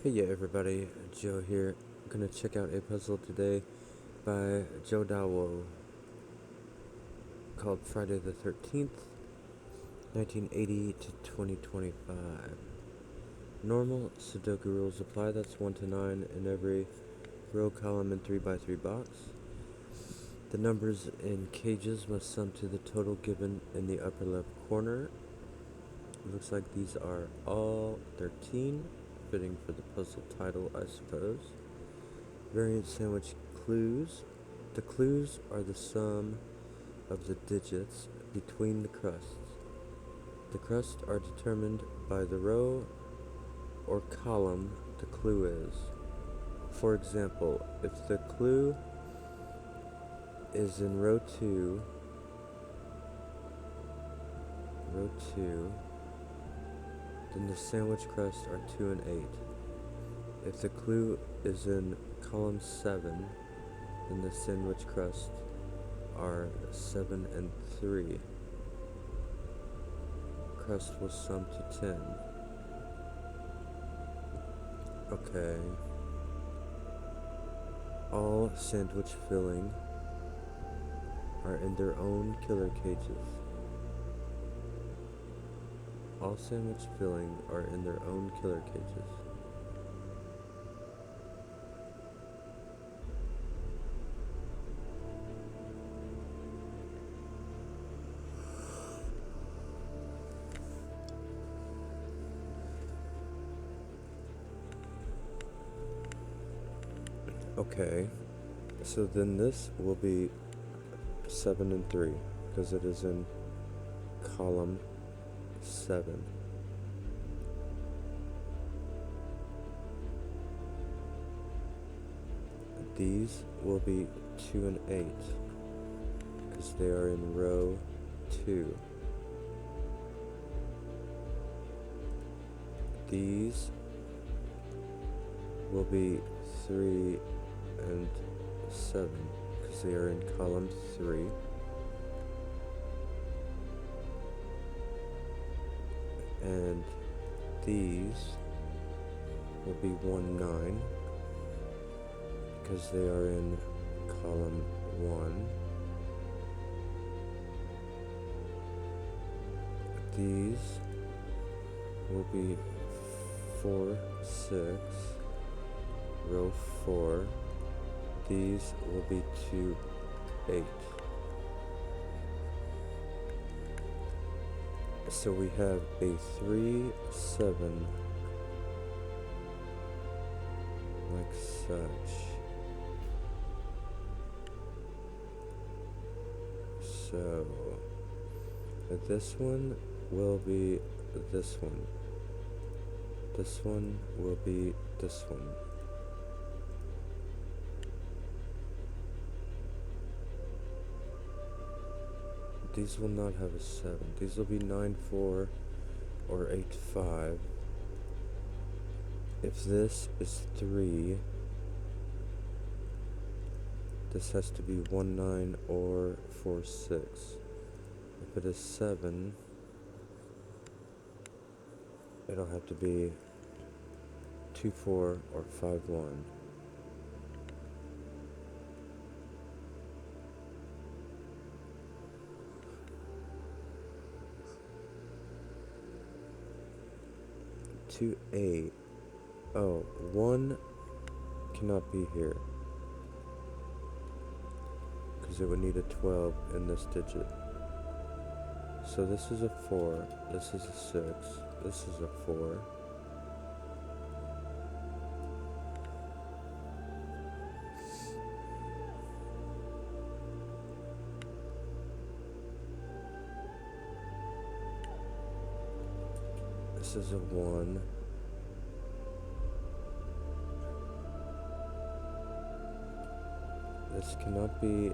Hey yeah everybody, Joe here. I'm gonna check out a puzzle today by Jodawo called Friday the 13th, 1980 to 2025. Normal Sudoku rules apply, that's 1 to 9 in every row, column, and 3x3 box. The numbers in cages must sum to the total given in the upper left corner. It looks like these are all 13, fitting for the puzzle title, I suppose. Variant sandwich clues. The clues are the sum of the digits between the crusts. The crusts are determined by the row or column the clue is. For example, if the clue is in row 2, then the sandwich crusts are 2 and 8. If the clue is in column 7, then the sandwich crusts are 7 and 3. Crust will sum to 10. Okay. All sandwich filling are in their own killer cages. All sandwich filling are in their own killer cages. Okay, so then this will be 7 and 3, because it is in column 7. These will be 2 and 8, because they are in row 2. These will be 3 and 7, because they are in column 3. And these will be 1, 9, because they are in column 1. These will be 4, 6, row 4. These will be 2, 8. So we have a 3, 7, like such. So this one will be this one. This one will be this one. These will not have a 7. These will be 9, 4, or 8, 5. If this is 3, this has to be 1, 9, or 4, 6. If it is 7, it'll have to be 2, 4, or 5, 1. Two, 8. Oh, 1 cannot be here, because it would need a 12 in this digit. So this is a 4, this is a 6, this is a 4. This is a 1. This cannot be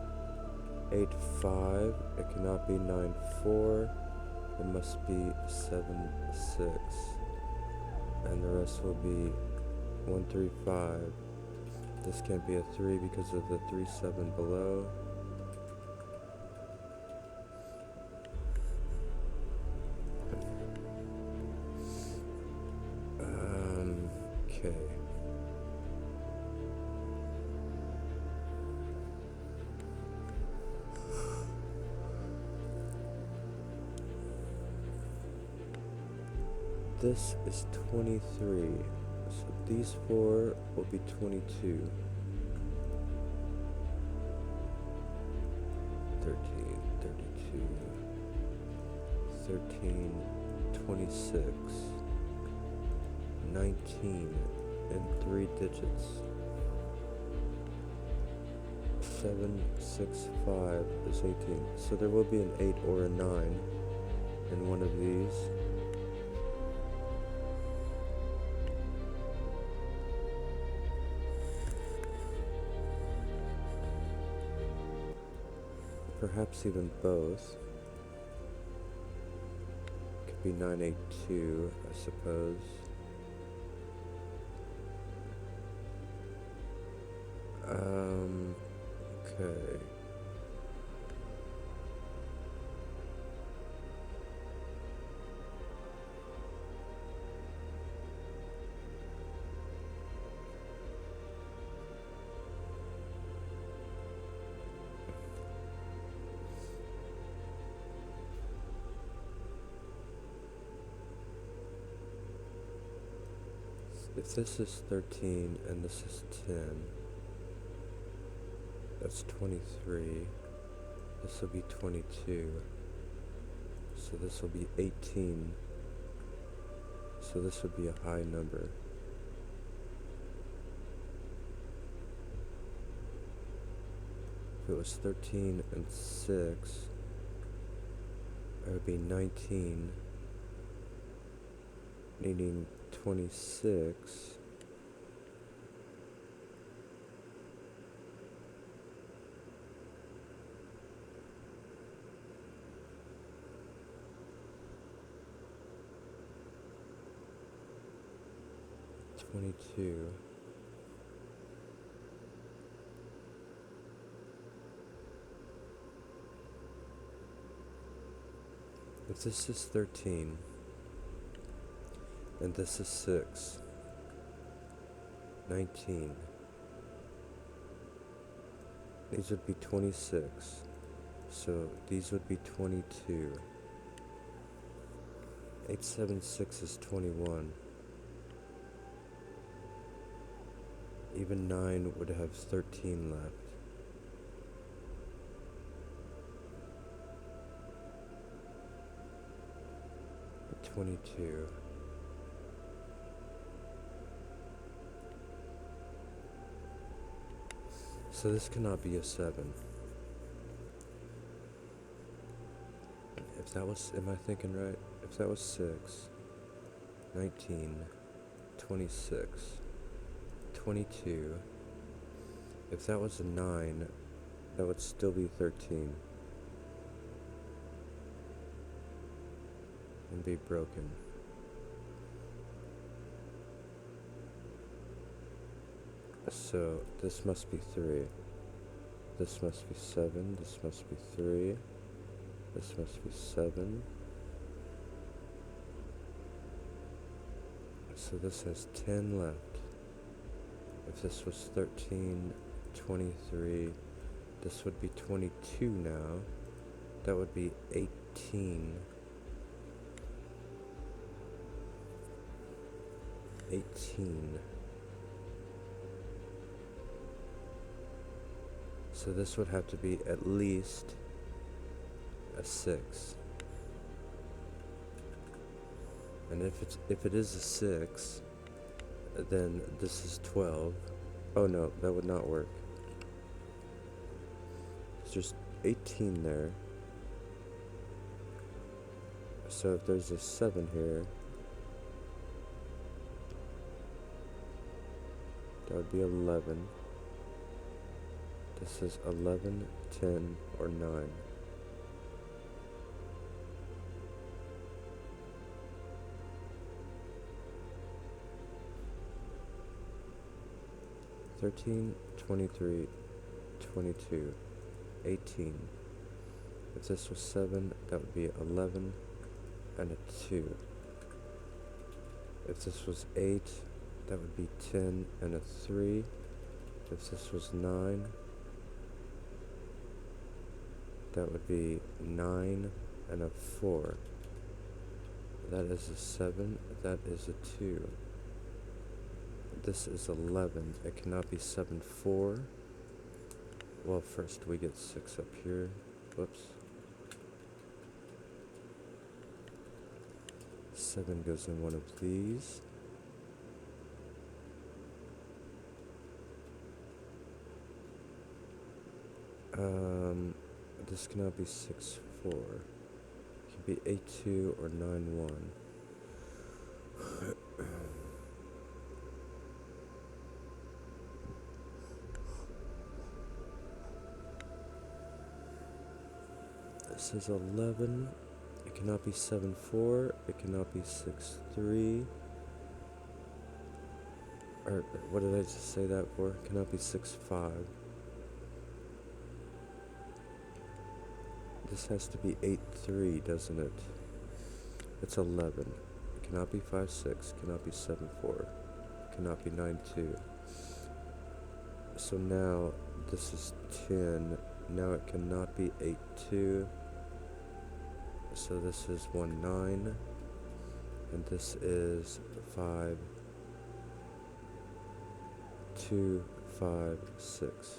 8, 5. It cannot be 9, 4. It must be 7, 6. And the rest will be 1, 3, 5. This can't be a 3 because of the 3, 7 below. Okay. this is 23. So these four will be 22. 13, 32, 13, 26, 19, and 3 digits. 7, 6, 5 is 18. So there will be an 8 or a 9 in one of these. Perhaps even both. Could be 982, I suppose. Okay. If this is 13 and this is 10, that's 23. This will be 22. So this will be 18. So this would be a high number. If it was 13 and 6, it would be 19, needing 26. $22. If this is 13 and this is 6, 19. These would be 26. So these would be 22. 876 is 21. Even 9 would have 13 left. But 22. So this cannot be a 7. If that was, am I thinking right? If that was 6, 19, 26, 22. If that was a 9, that would still be 13. And be broken. So this must be 3. This must be 7. This must be 3. This must be 7. So this has 10 left. If this was 13, 23, this would be 22 now. That would be 18. 18. So this would have to be at least a 6. And if it is a 6, then this is 12. Oh no, that would not work. It's just 18 there. So if there's a 7 here, that would be 11. This is 11, 10, or 9. $13, 23, 22, 18. If this was 7, that would be 11 and a 2. If this was 8, that would be 10 and a 3. If this was 9, that would be 9 and a 4. That is a 7. That is a 2. This is 11. It cannot be 7, 4. Well, first we get 6 up here. Whoops. 7 goes in one of these. This cannot be 6, 4. It could be 8, 2 or 9, 1. This is 11. It cannot be 7, 4. It cannot be 6, 3. Or, what did I just say that for? It cannot be 6, 5. This has to be 8, 3, doesn't it? It's 11. It cannot be 5, 6. Cannot be 7, 4. Cannot be 9, 2. So now, this is 10. Now it cannot be 8, 2. So this is 1, 9. And this is 5, 2, 5, 6.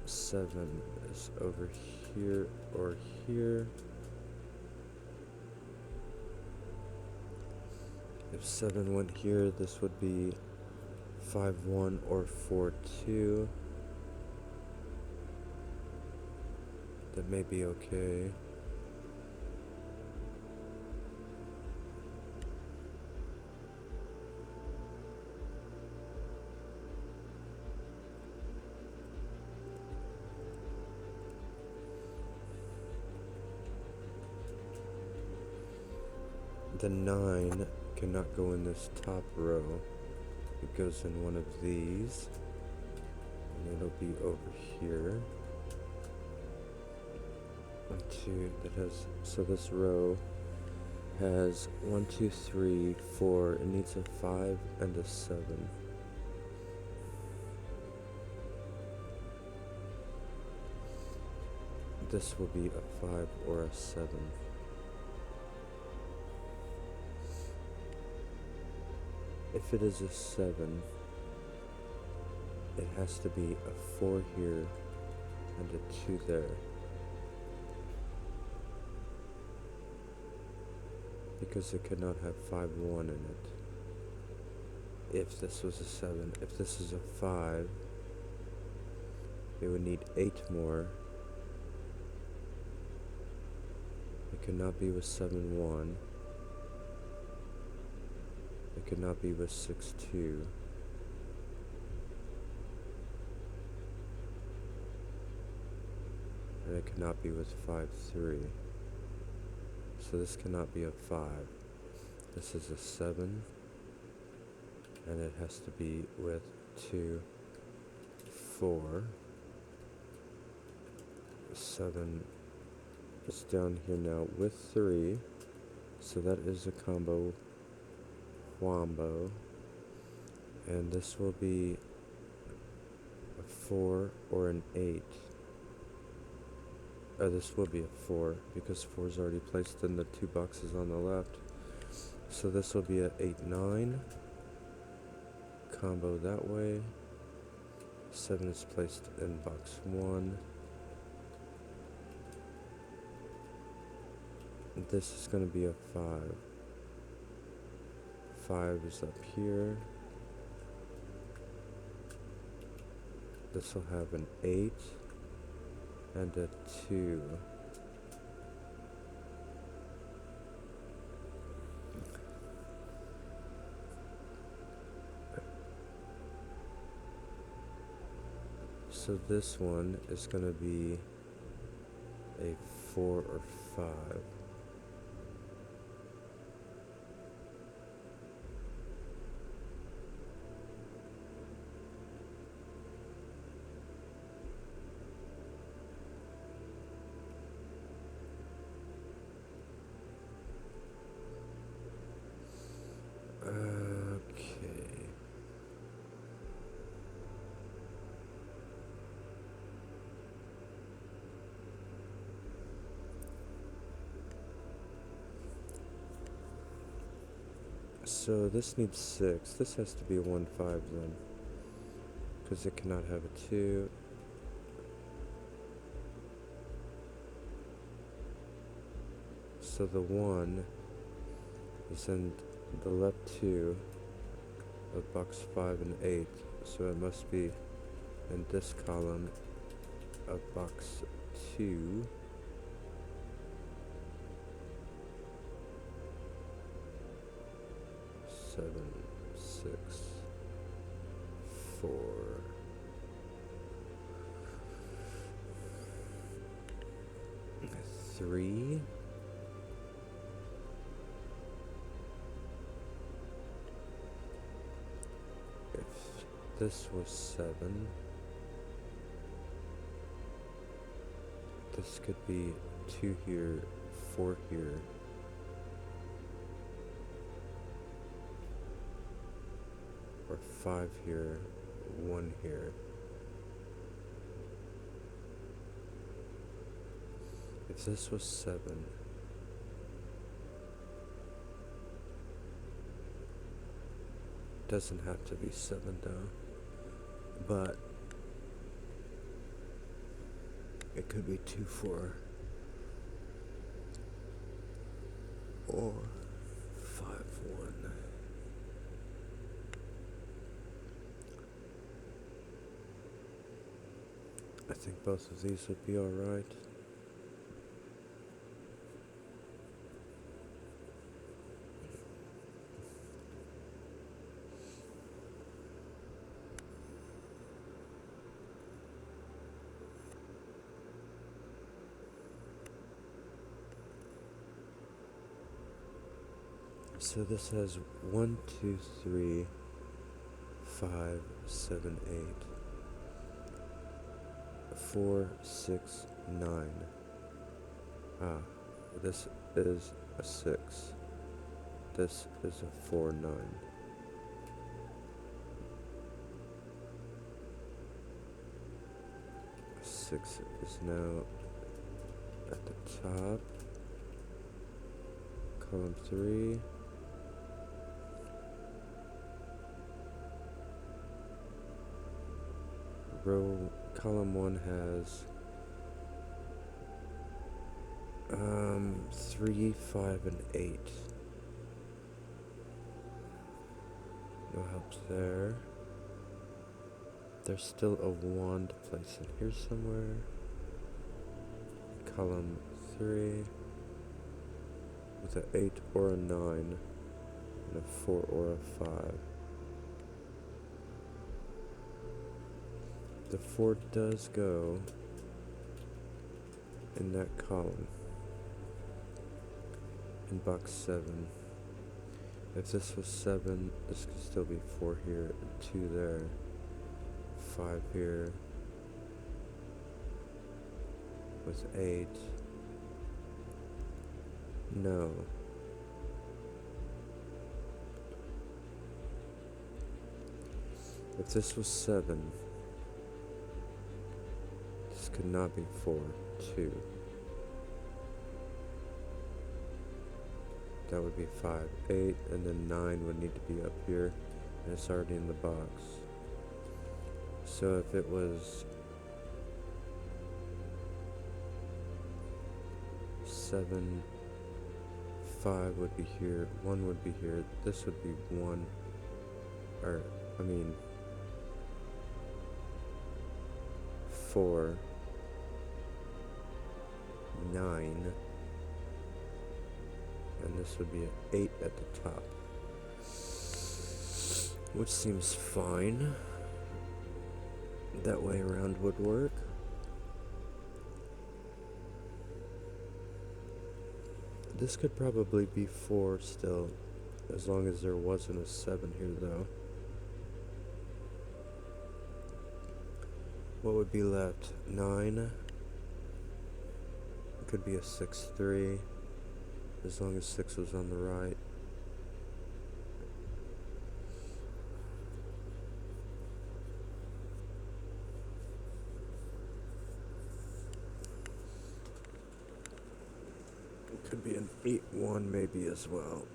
Seven is over here or here. If 7 went here, this would be 5, 1 or 4, 2. That may be okay. The 9 cannot go in this top row. It goes in one of these. And it'll be over here. 1, 2, that has, so this row has 1, 2, 3, 4. It needs a 5 and a 7. This will be a 5 or a 7. If it is a 7, it has to be a 4 here and a 2 there. Because it could not have 5, 1 in it. If this was a 7, if this is a 5, it would need 8 more. It could not be with 7, 1. It could not be with 6, 2. And it could not be with 5, 3. So this cannot be a 5. This is a 7. And it has to be with 2, 4. 7 is down here now with 3. So that is a combo wombo, and this will be a 4 or an 8. This will be a 4 because 4 is already placed in the 2 boxes on the left. So this will be a 8, 9 combo that way. 7 is placed in box 1. This is going to be a 5. 5 is up here. This will have an 8 and a 2. So this one is going to be a 4 or 5. Okay. So this needs 6. This has to be a 1, 5 then. Because it cannot have a 2. So the 1 is in the left 2 of box 5 and 8. So it must be in this column of box 2. Seven, 6, 4. Three. If this was 7, this could be 2 here, 4 here. Or 5 here, 1 here. If this was 7, doesn't have to be 7 though, but it could be 2, 4, or 5, 1. I think both of these would be alright. So this has 1, 2, 3, 5, 7, 8, 4, 6, 9. This is a 6. This is a 4, 9. Six is now at the top. Column 3. Column 1 has 3, 5, and 8. No help there. There's still a 1 to place in here somewhere. Column 3 with an 8 or a 9 and a 4 or a 5. The 4 does go in that column in box 7. If this was 7, this could still be 4 here, 2 there, 5 here, with 8. No. If this was 7, this could not be 4, 2. That would be 5, 8, and then 9 would need to be up here, and it's already in the box. So if it was 7, 5 would be here, 1 would be here, this would be 1, or, 4, 9, and this would be an 8 at the top, which seems fine. That way around would work. This could probably be 4 still, as long as there wasn't a 7 here though. What would be left? 9. It could be a 6, 3, as long as 6 was on the right. It could be an 8, 1 maybe as well.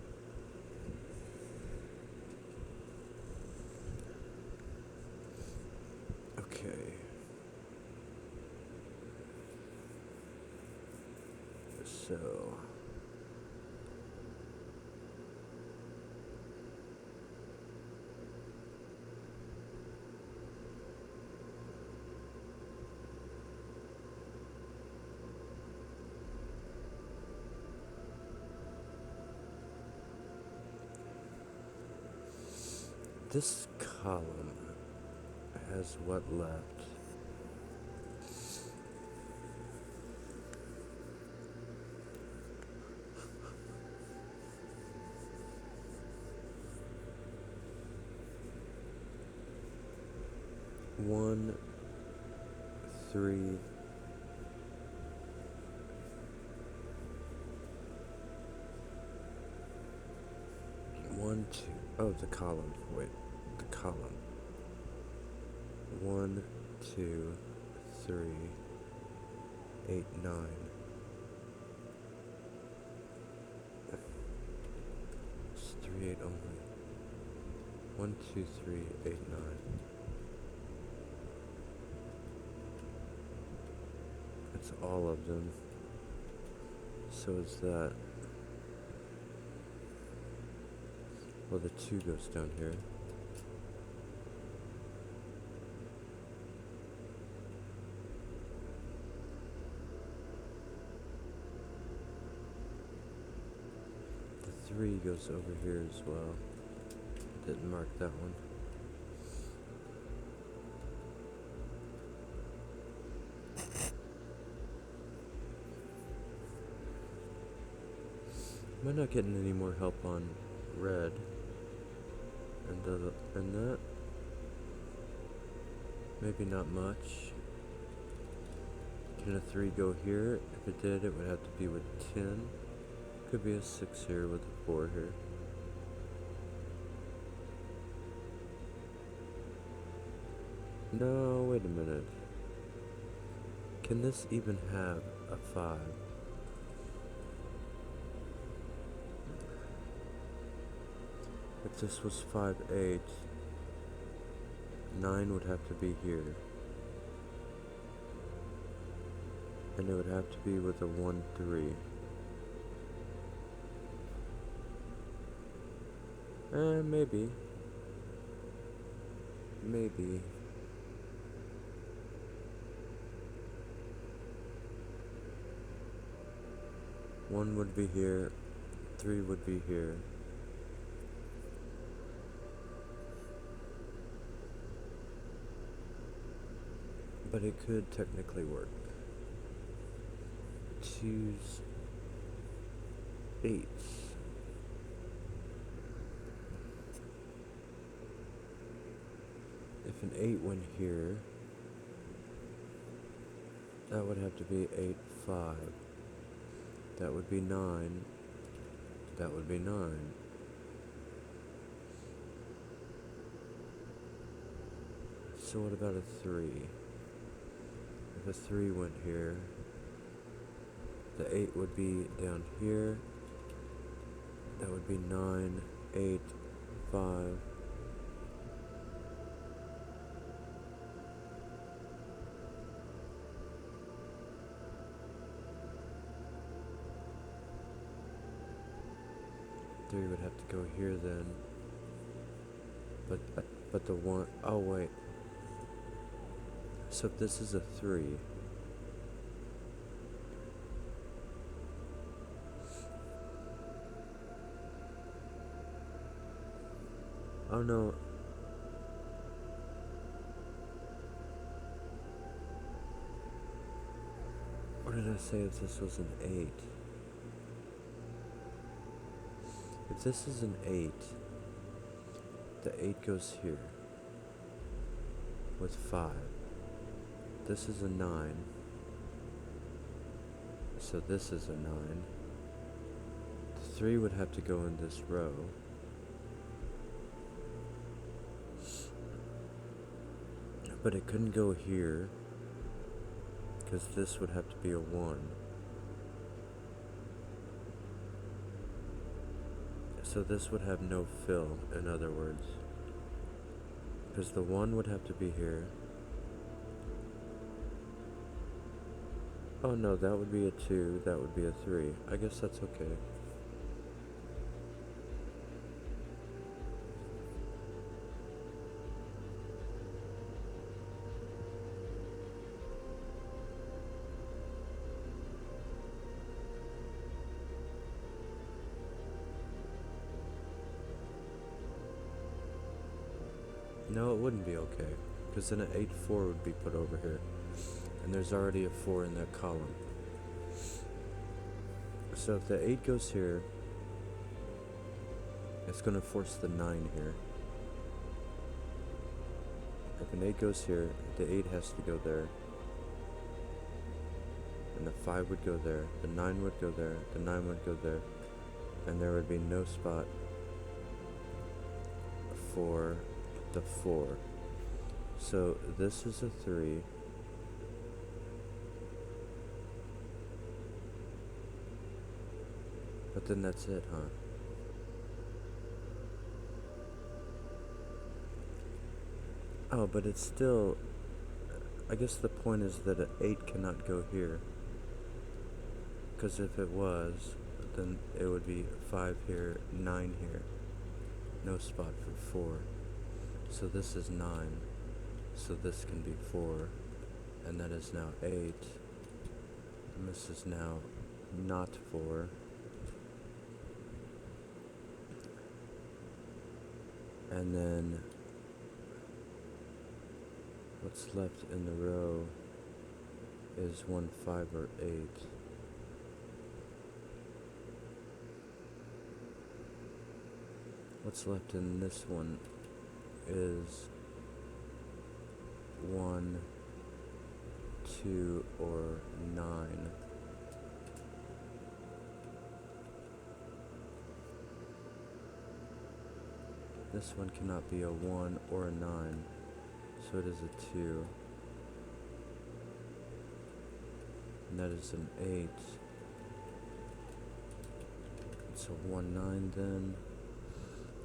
So this column has what left? One, three, one, two. Oh, the column. Wait, the column. 1, 2, 3, 8, 9. It's 3, 8 only. 1, 2, 3, 8, 9. That's all of them. So is that. Well, the 2 goes down here. The 3 goes over here as well. Didn't mark that one. Am I not getting any more help on red? And that? Maybe not much. Can a 3 go here? If it did, it would have to be with 10. Could be a 6 here with a 4 here. No, wait a minute. Can this even have a 5? If this was 5, 8, 9 would have to be here. And it would have to be with a 1, 3. Maybe. Maybe. One would be here, 3 would be here. But it could technically work. 2's 8's. If an 8 went here, that would have to be 8, 5. That would be 9. That would be 9. So what about a 3? If a 3 went here, the 8 would be down here. That would be 9, 8, 5. Three would have to go here then. But the 1, oh wait. So if this is a 3, oh no. What did I say if this was an 8? If this is an 8, the 8 goes here with 5. This is a 9, so this is a 9. The 3 would have to go in this row. But it couldn't go here, because this would have to be a 1. So this would have no fill, in other words. Because the 1 would have to be here. Oh no, that would be a 2, that would be a 3. I guess that's okay. No, it wouldn't be okay, because then an 8-4 would be put over here, and there's already a 4 in that column. So if the 8 goes here, it's going to force the 9 here. If an 8 goes here, the 8 has to go there, and the 5 would go there, the 9 would go there, the 9 would go there, and there would be no spot for the 4. So this is a 3. But then that's it, huh? Oh, but it's still... I guess the point is that an 8 cannot go here. Because if it was, then it would be 5 here, 9 here. No spot for 4. So this is 9. So this can be 4. And that is now 8. And this is now not 4. And then what's left in the row is 1, 5, or 8. What's left in this one is 1, 2, or 9. This one cannot be a 1 or a 9, so it is a 2. And that is an 8. It's a 1, 9 then.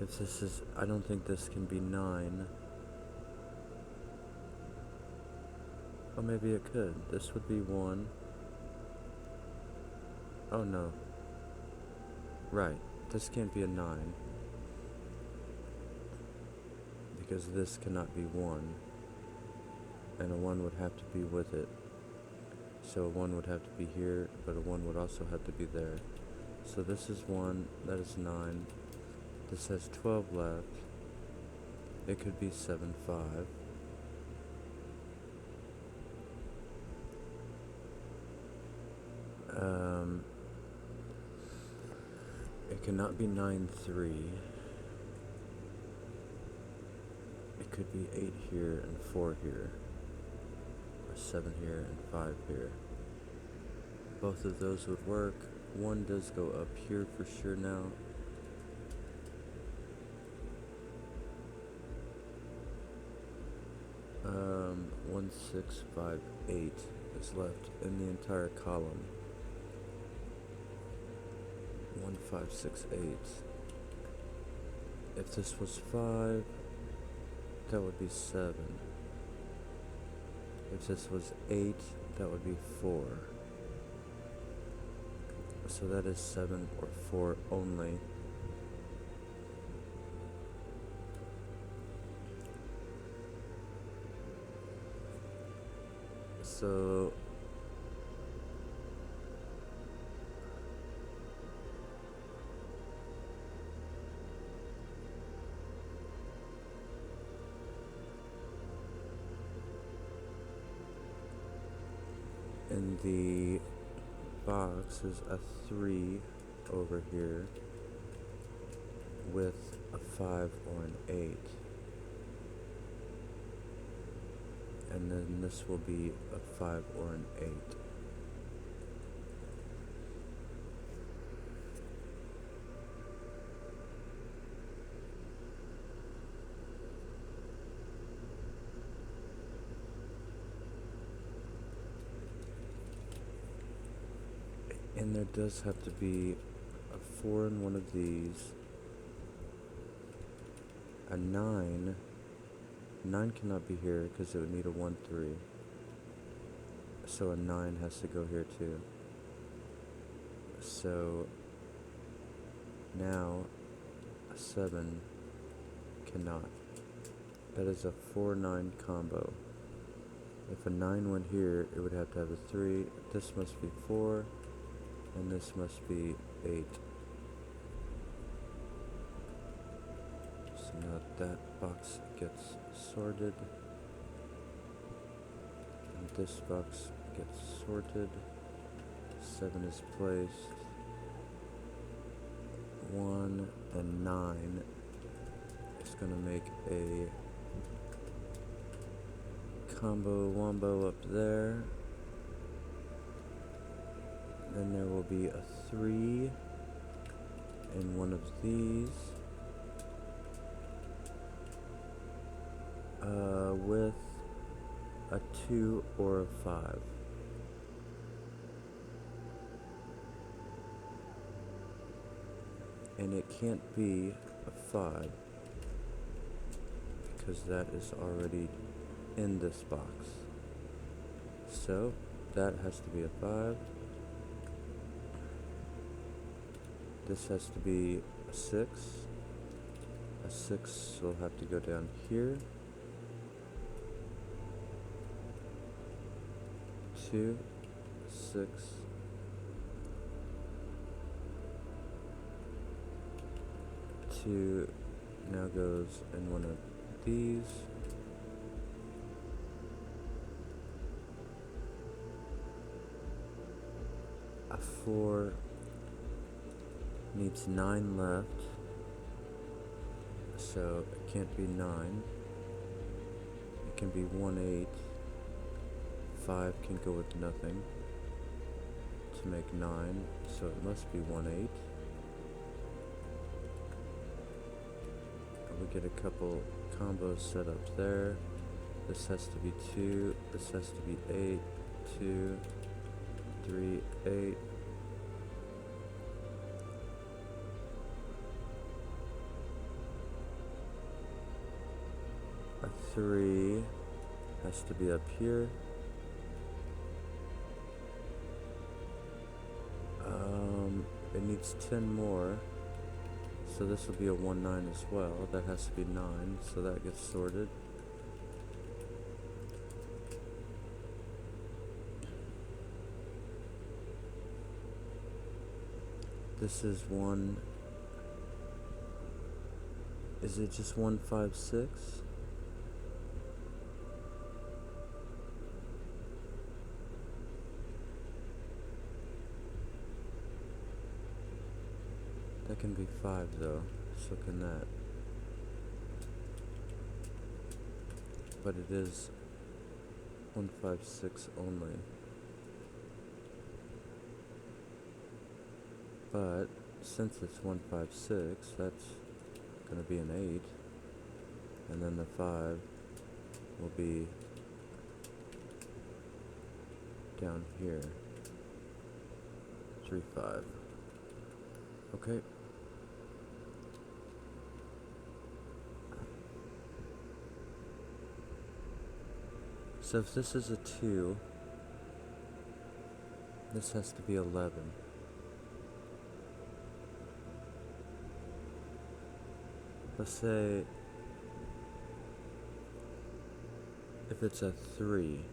If this is, I don't think this can be 9. Oh, maybe it could. This would be 1. Oh no. Right, this can't be a 9. Because this cannot be 1. And a 1 would have to be with it. So a 1 would have to be here, but a 1 would also have to be there. So this is 1, that is 9. This has 12 left. It could be 7, 5. It cannot be 9, 3. It could be 8 here and 4 here. Or 7 here and 5 here. Both of those would work. 1 does go up here for sure now. One, 6, 5, 8 is left in the entire column. 1, 5, 6, 8. If this was 5, that would be 7. If this was 8, that would be 4. So that is 7 or 4 only. So in the box is a 3 over here with a 5 or an 8. And then this will be a 5 or an 8. And there does have to be a 4 in one of these, a 9. 9 cannot be here because it would need a 1, 3. So a 9 has to go here too. So now a 7 cannot. That is a 4-9 combo. If a 9 went here, it would have to have a 3. This must be 4, and this must be 8. So now that box gets sorted, and this box gets sorted. 7 is placed. 1 and 9 is going to make a combo wombo up there. Then there will be a 3 in one of these. With a 2 or a 5. And it can't be a 5 because that is already in this box. So that has to be a 5. This has to be a 6. A 6 will have to go down here. 2, 6, 2 now goes in one of these. A 4 needs 9 left, so it can't be 9. It can be 1, 8. 5 can go with nothing to make 9, so it must be 1, 8. We get a couple combos set up there. This has to be 2, this has to be 8, 2, 3, 8. A 3 has to be up here. It needs 10 more, so this will be a 1, 9 as well. That has to be 9, so that gets sorted. This is 1. Is it just 1, 5, 6? That can be 5 though, so can that. But it is 1, 5, 6 only. But since it's 1, 5, 6, that's gonna be an 8. And then the 5 will be down here. 3, 5. Okay. So if this is a 2, this has to be 11. Let's say if it's a 3,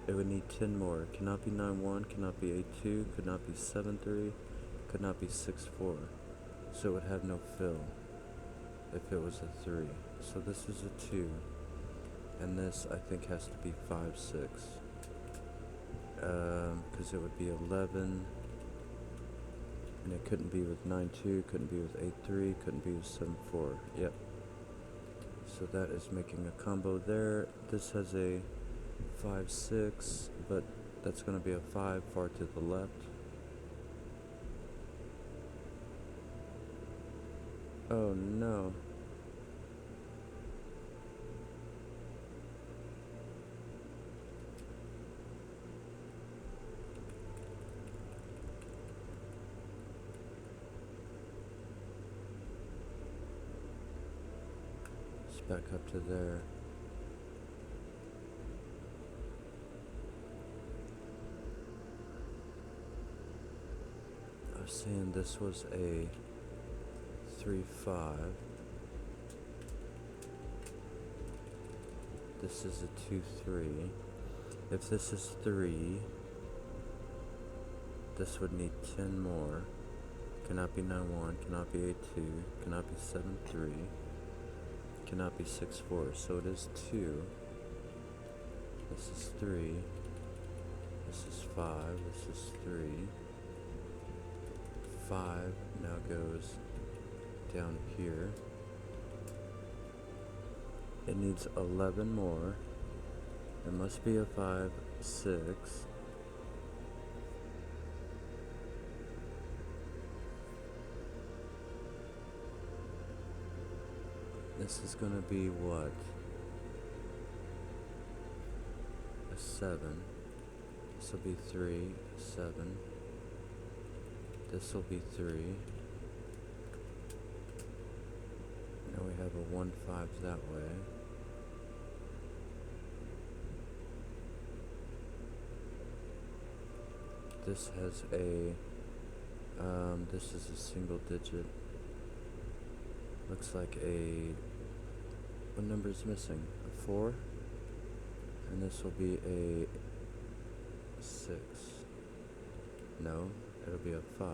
it would need 10 more. It cannot be 9, 1, cannot be 8, 2, could not be 7, 3, could not be 6, 4. So it would have no fill if it was a 3. So this is a 2. And this, I think, has to be 5, 6. Because it would be 11. And it couldn't be with 9, 2, couldn't be with 8, 3, couldn't be with 7, 4. Yep. So that is making a combo there. This has a 5, 6, but that's going to be a 5 far to the left. Oh no. Back up to there. saying this was a 3-5. This is a 2-3. If this is 3, this would need 10 more. Cannot be 9-1, cannot be 8-2, cannot be 7-3, cannot be 6-4. So it is 2. This is 3. This is 5. This is 3. 5 now goes down here. It needs 11 more. It must be a 5, 6. This is gonna be what? A 7. This will be 3, 7. This will be 3. Now we have a 1-5 that way. This has a, this is a single digit. Looks like a, what number is missing? A 4? And this will be a 6. No, it'll be a 5.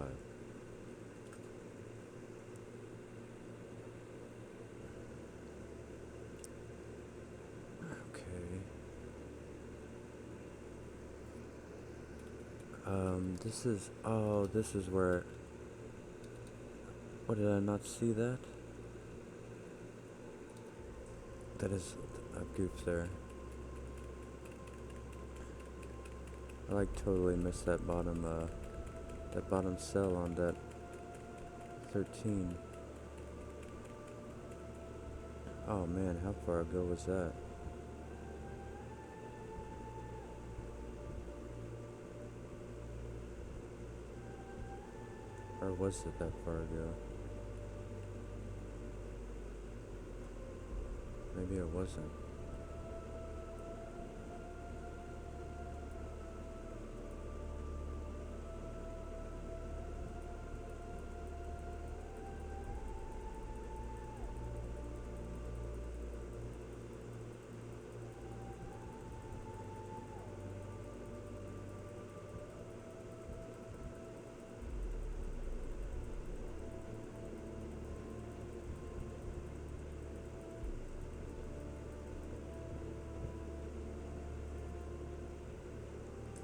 This is, oh, this is where, what, did I not see that? That is a goof there. I like totally missed that bottom cell on that 13. Oh man, how far ago was that? Or was it that far ago? Maybe it wasn't.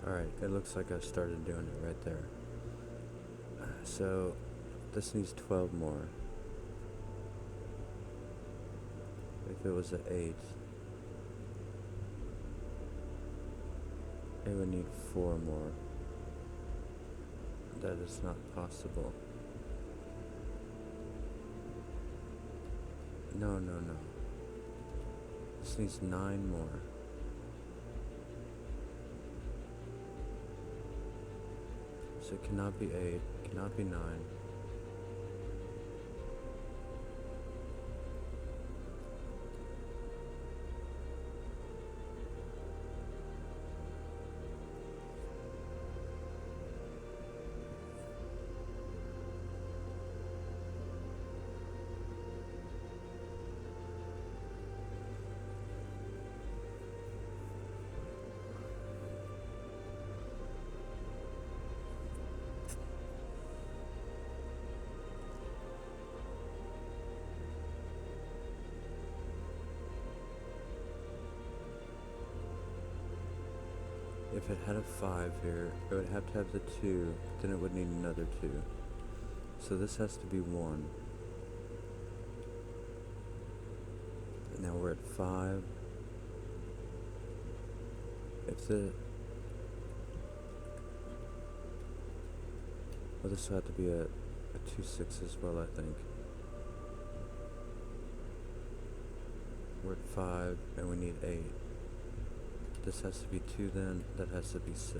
Alright, it looks like I started doing it right there. So, this needs 12 more. If it was an 8, it would need 4 more. That is not possible. No. This needs 9 more. So it cannot be 8, cannot be 9. If it had a 5 here, it would have to have the 2, then it would need another 2. So this has to be 1. And now we're at 5. If the... Well, this will have to be a 2-6 as well, I think. We're at 5, and we need 8. This has to be 2 then, that has to be 6.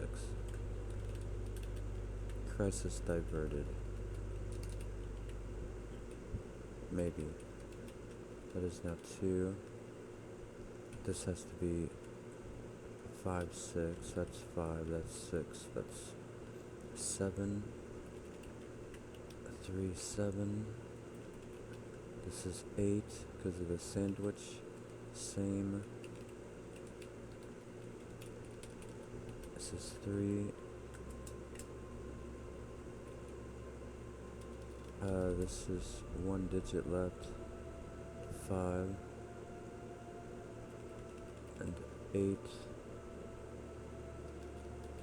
Crisis diverted. Maybe. That is now 2. This has to be 5, 6, that's 5, that's 6, that's 7. 3, 7. This is 8 because of the sandwich. Same. This is 3. This is 1 digit left. 5. And 8.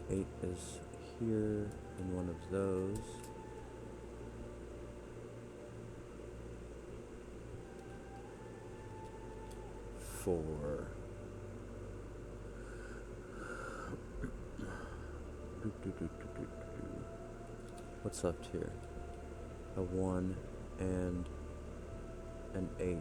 8 is here in one of those. 4. What's left here? A 1 and an 8.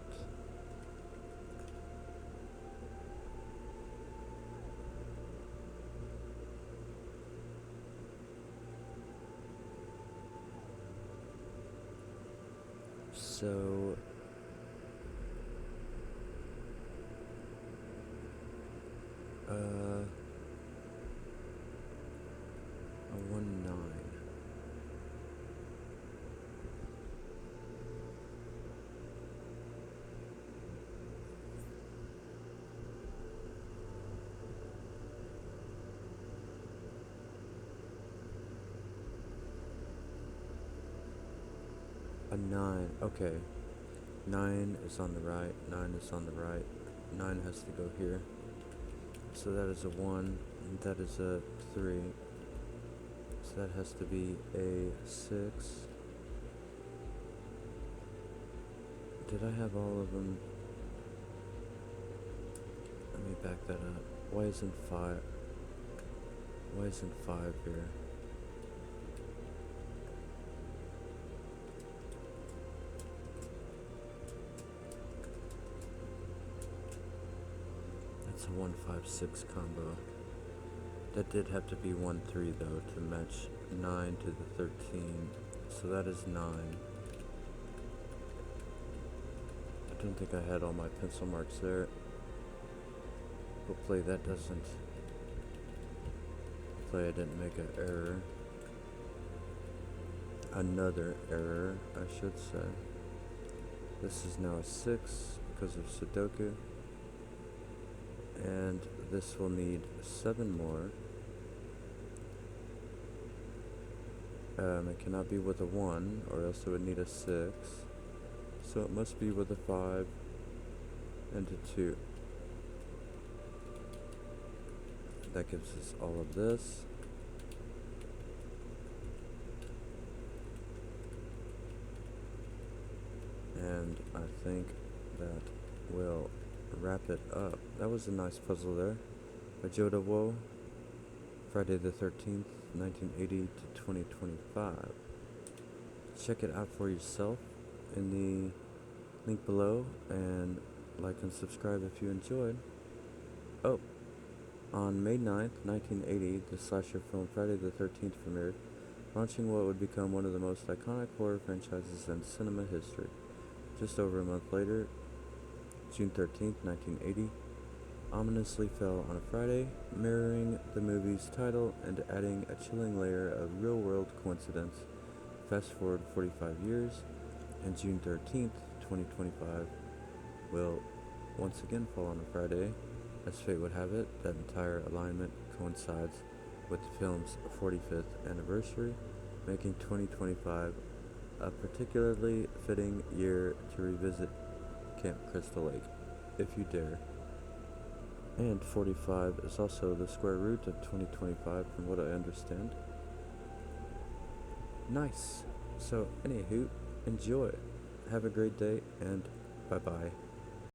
So a 1, 9. A 9, okay. 9 is on the right, 9 is on the right, 9 has to go here. So that is a 1, and that is a 3. So that has to be a 6. Did I have all of them? Let me back that up. Why isn't 5? Why isn't 5 here? That's a 1, 5, 6 combo. That did have to be 1, 3 though to match 9 to the 13. So that is 9. I don't think I had all my pencil marks there. Hopefully that doesn't. Hopefully I didn't make an error. Another error, I should say. This is now a 6 because of Sudoku. And this will need 7 more. It cannot be with a 1, or else it would need a 6. So it must be with a 5 and a 2. That gives us all of this. And I think that will wrap it up. That was a nice puzzle there by Jodawo. Friday the 13th, 1980 to 2025. Check it out for yourself in the link below, and like and subscribe if you enjoyed. Oh, on May 9th, 1980, the slasher film Friday the 13th premiered, launching what would become one of the most iconic horror franchises in cinema history. Just over a month later, June 13th, 1980, ominously fell on a Friday, mirroring the movie's title and adding a chilling layer of real-world coincidence. Fast forward 45 years, and June 13th, 2025 will once again fall on a Friday. As fate would have it, that entire alignment coincides with the film's 45th anniversary, making 2025 a particularly fitting year to revisit Camp Crystal Lake, if you dare. And 45 is also the square root of 2025, from what I understand. Nice. So, anywho, enjoy. Have a great day, and bye-bye.